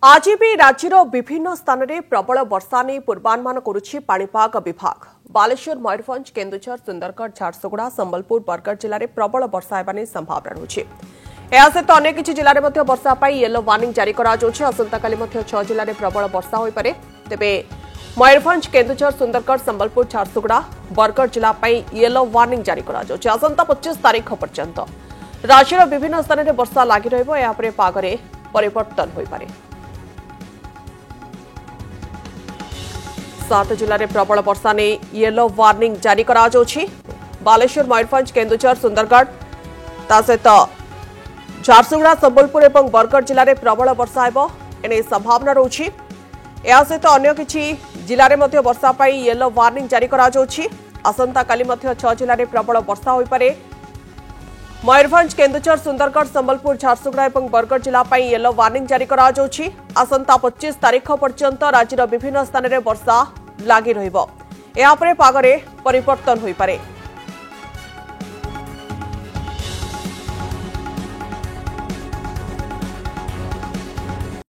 आज भी राज्यर विभिन्न स्थान में प्रबल वर्षा नहीं पूर्वानुमान करुछि पाणीपाग विभाग। बालेश्वर मयूरभंज केन्दुझर सुंदरगढ़ झारसुगुड़ा संबलपुर बरगढ़ जिले में प्रबल वर्षा होने संभावना रही है। सहित अन्य किसी जिले में वर्षा येलो वार्निंग जारी आसंताकाली 6 जिले में प्रबल वर्षा हो पारे। तेबे मयूरभंज केन्दुझर सुंदरगढ़ संबलपुर झारसुगुड़ा बरगढ़ जिला येलो वार्निंग जारी आसंता 25 तारीख पर्यंत राज्यर विभिन्न स्थान में वर्षा लगी रही पागरे परिवर्तन हो पारे। 7 जिले में प्रबल वर्षा ने येलो वार्निंग जारी बालेश्वर मयूरभंज केन्दुझर सुंदरगढ़ सहित झारसुगुड़ा संबलपुर और बरगढ़ जिले में प्रबल वर्षा एने संभावना रही। सहित अन्य किसी जिले में वर्षा येलो वार्निंग जारी आसंताकाली 6 जिले में प्रबल वर्षा हो पारे। मयूरभंज केन्दुझर सुंदरगढ़ संबलपुर झारसुगुड़ा और बरगढ़ जिला येलो वार्निंग जारी आसंता 25 तारीख पर्यंत राज्यर विभिन्न स्थान में वर्षा लगी रही पागरे परिवर्तन हो पारे।